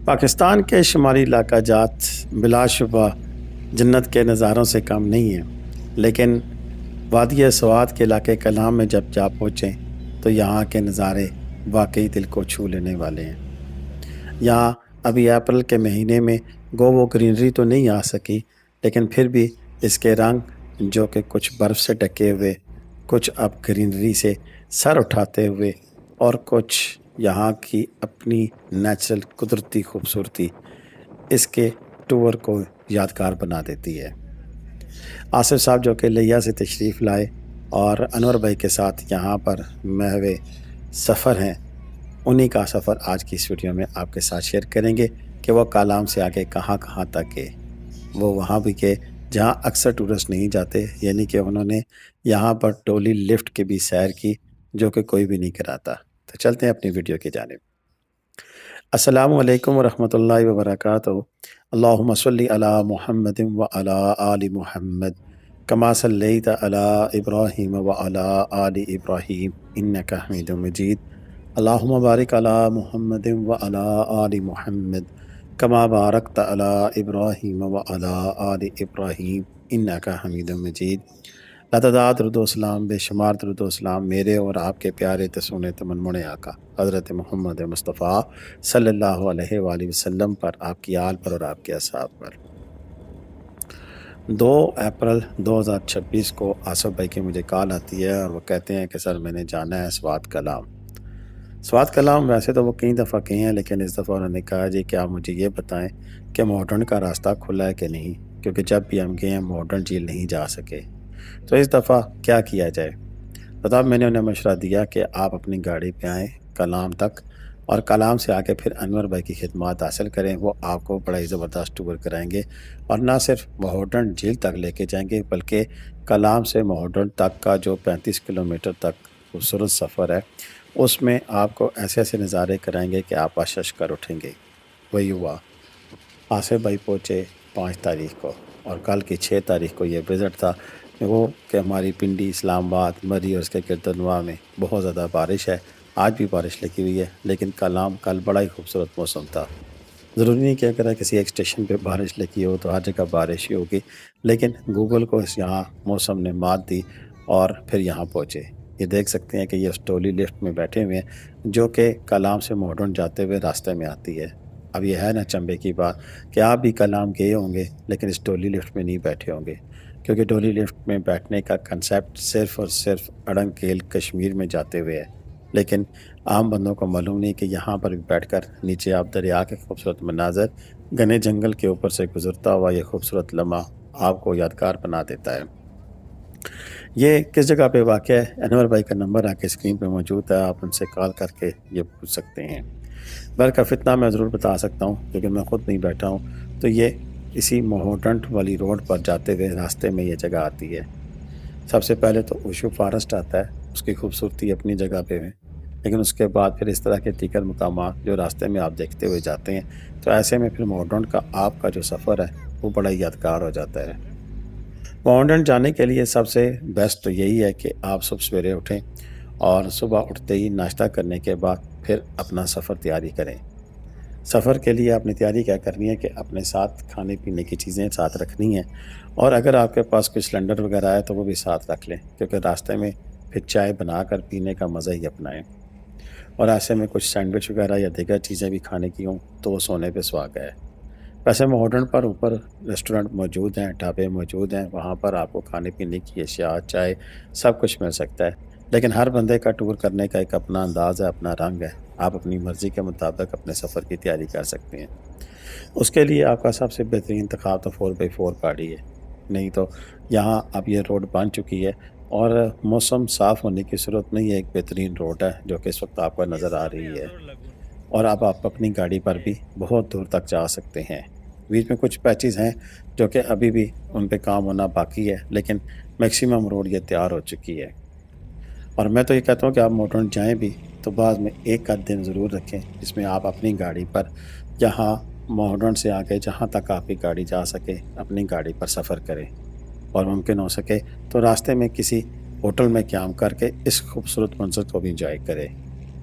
پاکستان کے شمالی علاقہ جات بلا شبہ جنت کے نظاروں سے کم نہیں ہیں، لیکن وادی سوات کے علاقے کلام میں جب جا پہنچیں تو یہاں کے نظارے واقعی دل کو چھو لینے والے ہیں۔ یہاں ابھی اپریل کے مہینے میں وہ گرینری تو نہیں آ سکی، لیکن پھر بھی اس کے رنگ جو کہ کچھ برف سے ڈھکے ہوئے، کچھ اب گرینری سے سر اٹھاتے ہوئے اور کچھ یہاں کی اپنی نیچرل قدرتی خوبصورتی اس کے ٹور کو یادگار بنا دیتی ہے۔ آصف صاحب جو کہ لیا سے تشریف لائے اور انور بھائی کے ساتھ یہاں پر محو سفر ہیں، انہی کا سفر آج کی اس ویڈیو میں آپ کے ساتھ شیئر کریں گے کہ وہ کالام سے آگے کہاں کہاں تک گئے۔ وہ وہاں بھی گئے جہاں اکثر ٹورسٹ نہیں جاتے، یعنی کہ انہوں نے یہاں پر ڈولی لفٹ کی بھی سیر کی جو کہ کوئی بھی نہیں کراتا۔ تو چلتے ہیں اپنی ویڈیو کی جانب۔ السلام علیکم ورحمۃ اللہ وبرکاتہ۔ اللہم صلی علی محمد وعلی آل محمد کما صلیت علی ابراہیم وعلی آل ابراہیم انک حمید مجید۔ اللہم بارک علی محمد وعلی آل محمد کما بارکت علی ابراہیم وعلی آل ابراہیم انک حمید مجید۔ لاتعداد درود و سلام، بے شمار درود و سلام میرے اور آپ کے پیارے تسونے تمنمونے آقا حضرت محمد مصطفیٰ صلی اللہ علیہ وآلہ وسلم پر، آپ کی آل پر اور آپ کے اصحاب پر۔ 2 اپریل 2026 کو آصف بھائی کی مجھے کال آتی ہے اور وہ کہتے ہیں کہ سر میں نے جانا ہے سوات کلام۔ سوات کلام ویسے تو وہ کئی دفعہ گئے ہیں، لیکن اس دفعہ انہوں نے کہا جی کہ آپ مجھے یہ بتائیں کہ ماڈرن کا راستہ کھلا ہے کہ نہیں، کیونکہ جب بھی ہم گئے ہیں ماڈرن جھیل نہیں جا سکے، تو اس دفعہ کیا کیا جائے۔ تو تب میں نے انہیں مشورہ دیا کہ آپ اپنی گاڑی پہ آئیں کلام تک، اور کلام سے آگے پھر انور بھائی کی خدمات حاصل کریں، وہ آپ کو بڑا ہی زبردست ٹور کرائیں گے اور نہ صرف ماڈرن جھیل تک لے کے جائیں گے، بلکہ کلام سے ماڈرن تک کا جو 35 کلومیٹر تک خوبصورت سفر ہے، اس میں آپ کو ایسے ایسے نظارے کرائیں گے کہ آپ اشش کر اٹھیں گے۔ وہی ہوا، آصف بھائی پہنچے 5 تاریخ کو اور کل کی 6 تاریخ کو یہ وزٹ تھا وہ کہ ہماری پنڈی، اسلام آباد، مری اور اس کے گردنواں میں بہت زیادہ بارش ہے۔ آج بھی بارش لگی ہوئی ہے، لیکن کل بڑا ہی خوبصورت موسم تھا۔ ضروری نہیں کہ اگر کسی ایک اسٹیشن پہ بارش لگی ہو تو ہر جگہ بارش ہی ہوگی، لیکن گوگل کو یہاں موسم نے مات دی اور پھر یہاں پہنچے۔ یہ دیکھ سکتے ہیں کہ یہ ٹولی لفٹ میں بیٹھے ہوئے ہیں جو کہ کلام سے ماڈرن جاتے ہوئے راستے میں آتی ہے۔ اب یہ ہے نا چنبے کی بات کہ آپ بھی کلام گئے ہوں گے لیکن اس ڈولی لفٹ میں نہیں بیٹھے ہوں گے، کیونکہ ڈولی لفٹ میں بیٹھنے کا کنسیپٹ صرف اور صرف اڑنگ کیل کشمیر میں جاتے ہوئے ہے، لیکن عام بندوں کو معلوم نہیں کہ یہاں پر بھی بیٹھ کر نیچے آپ دریا کے خوبصورت مناظر، گھنے جنگل کے اوپر سے گزرتا ہوا یہ خوبصورت لمحہ آپ کو یادگار بنا دیتا ہے۔ یہ کس جگہ پہ واقع ہے؟ انور بھائی کا نمبر آپ کے اسکرین پہ موجود ہے، آپ ان سے کال کر کے یہ پوچھ سکتے ہیں۔ برکف اتنا میں ضرور بتا سکتا ہوں کیونکہ میں خود نہیں بیٹھا ہوں، تو یہ اسی مہوڈنٹ والی روڈ پر جاتے ہوئے راستے میں یہ جگہ آتی ہے۔ سب سے پہلے تو اوشو فارسٹ آتا ہے، اس کی خوبصورتی اپنی جگہ پہ ہے، لیکن اس کے بعد پھر اس طرح کے دیگر مقامات جو راستے میں آپ دیکھتے ہوئے جاتے ہیں، تو ایسے میں پھر مہوڈنٹ کا آپ کا جو سفر ہے وہ بڑا یادگار ہو جاتا ہے۔ مہوڈنٹ جانے کے لیے سب سے بیسٹ تو یہی ہے کہ آپ صبح سویرے اٹھیں اور صبح اٹھتے ہی ناشتہ کرنے کے بعد پھر اپنا سفر تیاری کریں۔ سفر کے لیے اپنی تیاری کیا کرنی ہے کہ اپنے ساتھ کھانے پینے کی چیزیں ساتھ رکھنی ہیں، اور اگر آپ کے پاس کوئی سلنڈر وغیرہ ہے تو وہ بھی ساتھ رکھ لیں، کیونکہ راستے میں پھر چائے بنا کر پینے کا مزہ ہی اپنائیں، اور ایسے میں کچھ سینڈوچ وغیرہ یا دیگر چیزیں بھی کھانے کی ہوں تو وہ سونے پہ سہاگا ہے۔ ویسے ماڈرن پر اوپر ریسٹورنٹ موجود ہیں، ڈھابے موجود ہیں، وہاں پر آپ کو کھانے پینے کی اشیاء، چائے، سب کچھ مل سکتا ہے، لیکن ہر بندے کا ٹور کرنے کا ایک اپنا انداز ہے، اپنا رنگ ہے۔ آپ اپنی مرضی کے مطابق اپنے سفر کی تیاری کر سکتے ہیں۔ اس کے لیے آپ کا سب سے بہترین انتخاب تو 4x4 گاڑی ہے، نہیں تو یہاں اب یہ روڈ بن چکی ہے اور موسم صاف ہونے کی صورت میں یہ ایک بہترین روڈ ہے جو کہ اس وقت آپ کو نظر آ رہی ہے، اور اب آپ اپنی گاڑی پر بھی بہت دور تک جا سکتے ہیں۔ بیچ میں کچھ پیچز ہیں جو کہ ابھی بھی ان پہ کام ہونا باقی ہے، لیکن میکسیمم روڈ یہ تیار ہو چکی ہے۔ اور میں تو یہ کہتا ہوں کہ آپ ماڈرن جائیں بھی تو بعد میں ایک آدھ دن ضرور رکھیں جس میں آپ اپنی گاڑی پر جہاں ماڈرن سے آگے جہاں تک آپ کی گاڑی جا سکے اپنی گاڑی پر سفر کریں، اور ممکن ہو سکے تو راستے میں کسی ہوٹل میں قیام کر کے اس خوبصورت منظر کو بھی انجوائے کریں۔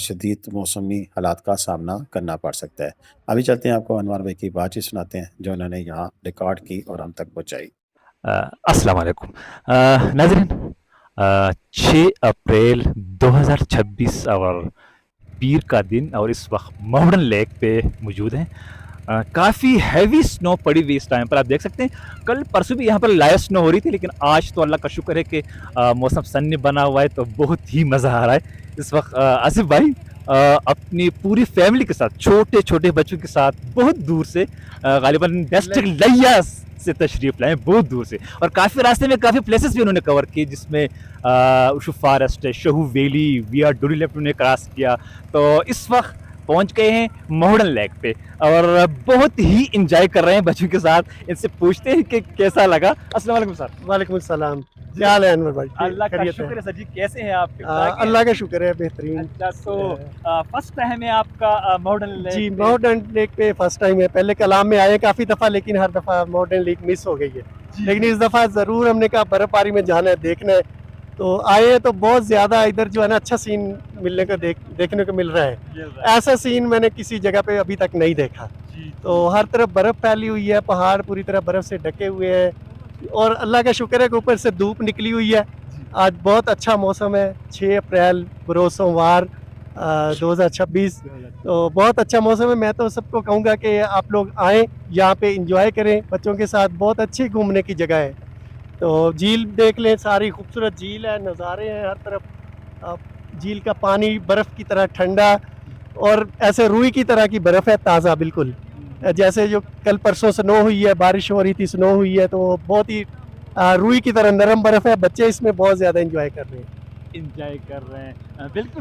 شدید موسمی حالات کا سامنا کرنا پڑ سکتا ہے۔ ابھی چلتے ہیں، آپ کو انوار بھائی کی بات چیت سناتے ہیں جو انہوں نے یہاں ریکارڈ کی اور ہم تک پہنچائی۔ السلام علیکم ناظرین، 6 اپریل 2026 اور پیر کا دن، اور اس وقت ماؤنٹن لیک پہ موجود ہیں۔ کافی ہیوی سنو پڑی ہوئی اس ٹائم پر، آپ دیکھ سکتے ہیں کل پرسوں بھی یہاں پر لائٹ سنو ہو رہی تھی، لیکن آج تو اللہ کا شکر ہے کہ موسم سنی بنا ہوا ہے، تو بہت ہی مزہ آ رہا ہے اس وقت۔ آصف بھائی اپنی پوری فیملی کے ساتھ، چھوٹے چھوٹے بچوں کے ساتھ بہت دور سے، غالباً ڈسٹرکٹ لیا سے تشریف لائے، بہت دور سے، اور کافی راستے میں کافی پلیسز بھی انہوں نے کور کیے، جس میں Ushu forest, Shahu valley, we are ڈوری لیفٹ انہوں نے کراس کیا۔ تو اس وقت پہنچ گئے ہیں ماؤنٹن لیک پہ اور بہت ہی انجوائے کر رہے ہیں بچوں کے ساتھ۔ ان سے پوچھتے ہیں کہ کیسا لگا۔ السلام علیکم سر۔ وعلیکم السلام، کیا حال ہے انور بھائی؟ اللہ کا شکر ہے سر جی، کیسے ہیں آپ؟ اللہ کا شکر ہے، بہترین۔ اچھا، سو فرسٹ ٹائم ہے آپ کا ماؤنٹن لیک؟ جی، ماؤنٹن لیک پہ فرسٹ ٹائم ہے، پہلے کلام میں آئے کافی دفعہ، لیکن ہر دفعہ ماؤنٹن لیک مس ہو گئی ہے، لیکن اس دفعہ ضرور ہم نے کہا برف باری میں جانا ہے، دیکھنا ہے، تو آئے تو بہت زیادہ ادھر جو ہے نا اچھا سین ملنے کو دیکھنے کو مل رہا ہے۔ ایسا سین میں نے کسی جگہ پہ ابھی تک نہیں دیکھا، تو ہر طرف برف پھیلی ہوئی ہے، پہاڑ پوری طرح برف سے ڈھکے ہوئے ہیں، اور اللہ کا شکر ہے کہ اوپر سے دھوپ نکلی ہوئی ہے۔ آج بہت اچھا موسم ہے، 6 اپریل بروز سوموار 2026، تو بہت اچھا موسم ہے۔ میں تو سب کو کہوں گا کہ آپ لوگ آئیں یہاں پہ، انجوائے کریں بچوں کے ساتھ، بہت اچھی گھومنے کی جگہ ہے۔ تو جھیل دیکھ لیں، ساری خوبصورت جھیل ہے، نظارے ہیں ہر طرف، جھیل کا پانی برف کی طرح ٹھنڈا، اور ایسے روئی کی طرح کی برف ہے، تازہ بالکل، جیسے جو کل پرسوں سنو ہوئی ہے، بارش ہو رہی تھی، سنو ہوئی ہے، تو بہت ہی روئی کی طرح نرم برف ہے۔ بچے اس میں بہت زیادہ انجوائے کر رہے ہیں، بالکل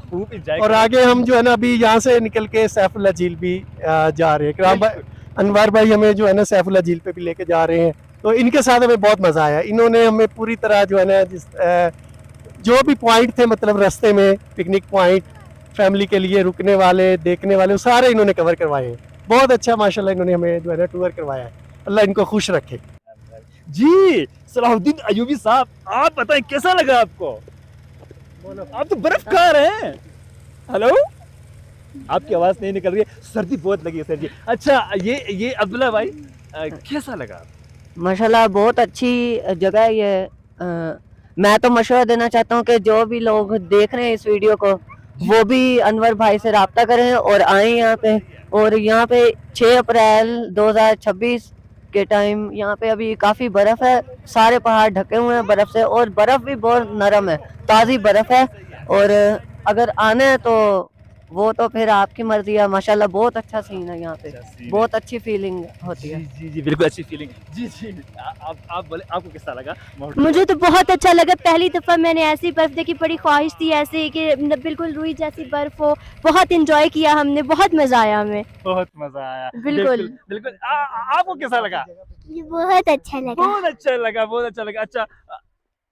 خوب انجوائے۔ اور آگے ہم جو ہے نا ابھی یہاں سے نکل کے سیف اللہ جھیل بھی جا رہے ہیں، انوار بھائی ہمیں جو ہے نا سیف اللہ جھیل پہ بھی لے کے جا رہے ہیں، تو ان کے ساتھ ہمیں بہت مزہ آیا۔ انہوں نے ہمیں پوری طرح جو ہے نا جو بھی پوائنٹ تھے، مطلب راستے میں پکنک پوائنٹ، فیملی کے لیے رکنے والے، دیکھنے والے، سارے انہوں نے کور کروائے ہیں۔ بہت اچھا ماشاءاللہ انہوں نے ہمیں جو ہے نا ٹور کروایا ہے، اللہ ان کو خوش رکھے۔ جی صلاح الدین ایوبی صاحب، آپ بتائیں کیسا لگا آپ کو؟ آپ تو برف کھا رہے ہیں۔ ہلو، آپ کی آواز نہیں نکل رہی ہے، سردی بہت لگی ہے سر جی۔ اچھا، یہ عبداللہ بھائی کیسا لگا؟ ماشاءاللہ بہت اچھی جگہ ہے یہ۔ میں تو مشورہ دینا چاہتا ہوں کہ جو بھی لوگ دیکھ رہے ہیں اس ویڈیو کو، وہ بھی انور بھائی سے رابطہ کریں اور آئیں یہاں پہ۔ اور یہاں پہ 6 اپریل 2026 کے ٹائم یہاں پہ ابھی کافی برف ہے، سارے پہاڑ ڈھکے ہوئے ہیں برف سے، اور برف بھی بہت نرم ہے، تازی برف ہے، اور اگر آنا ہے تو وہ تو پھر آپ کی مرضی ہے۔ ماشاءاللہ بہت اچھا سین ہے یہاں پہ، بہت اچھی فیلنگ ہوتی ہے۔ جی بالکل اچھی فیلنگ۔ جی آپ بولیں، آپ کو کیسا لگا؟ مجھے تو بہت اچھا لگا، پہلی دفعہ میں نے ایسی برف دیکھی، بڑی خواہش تھی ایسے کہ بالکل روئی جیسی برف ہو۔ بہت انجوائے کیا ہم نے، بہت مزہ آیا ہمیں، بہت مزہ آیا۔ بالکل بالکل۔ آپ کو کیسا لگا؟ بہت اچھا لگا، بہت اچھا لگا، بہت اچھا لگا۔ اچھا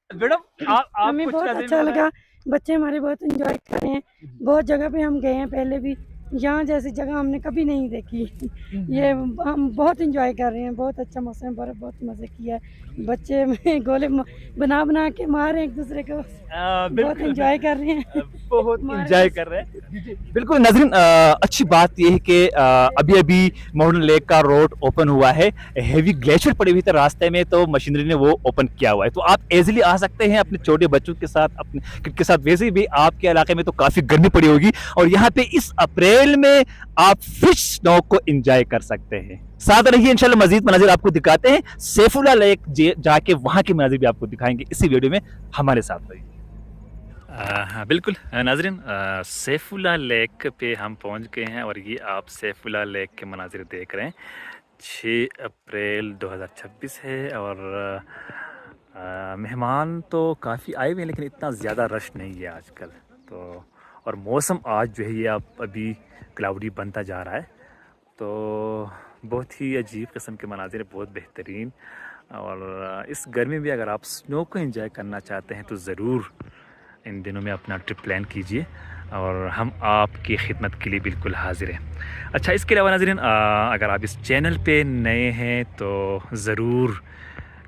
میڈم، ہمیں بہت اچھا لگا، بچے ہمارے بہت انجوائے کر رہے ہیں۔ بہت جگہ پہ ہم گئے ہیں پہلے بھی، یہاں جیسی جگہ ہم نے کبھی نہیں دیکھی۔ یہ ہم بہت انجوائے کر رہے ہیں، بہت اچھا موسم، برف بہت مزے کیا ہے، بچے گولے بنا کے مار رہے ہیں ایک دوسرے کو، بہت انجوائے کر رہے ہیں، بہت انجوائے کر رہے ہیں۔ بالکل ناظرین، اچھی بات یہ ہے کہ ابھی ماؤنٹن لیک کا روڈ اوپن ہوا ہے، ہیوی گلیشیئر پڑی ہوئی تھی راستے میں، تو مشینری نے وہ اوپن کیا ہوا ہے، تو آپ ایزیلی آ سکتے ہیں اپنے چھوٹے بچوں کے ساتھ، اپنے کڈ کے ساتھ۔ ویسے بھی آپ کے علاقے میں تو کافی گرمی پڑی ہوگی، اور یہاں پہ اس اپریل میں آپ فش سنو کو انجوائے کر سکتے ہیں۔ ساتھ رہیے، انشاءاللہ مزید مناظر آپ کو دکھاتے ہیں، سیف اللہ لیک جا کے وہاں کے مناظر بھی آپ کو دکھائیں گے، اسی ویڈیو میں ہمارے ساتھ رہیے۔ بالکل ناظرین، سیف اللہ لیک پہ ہم پہنچ گئے ہیں، اور یہ آپ سیف اللہ لیک کے مناظر دیکھ رہے ہیں۔ 6 اپریل 2026 ہے، اور مہمان تو کافی آئے ہوئے ہیں، لیکن اتنا زیادہ رش نہیں ہے آج کل، تو اور موسم آج جو ہے یہ ابھی کلاؤڈی بنتا جا رہا ہے، تو بہت ہی عجیب قسم کے مناظر، بہت بہترین۔ اور اس گرمی میں اگر آپ سنو کو انجوائے کرنا چاہتے ہیں تو ضرور ان دنوں میں اپنا ٹرپ پلان کیجئے، اور ہم آپ کی خدمت کے لیے بالکل حاضر ہیں۔ اچھا، اس کے علاوہ ناظرین، اگر آپ اس چینل پہ نئے ہیں تو ضرور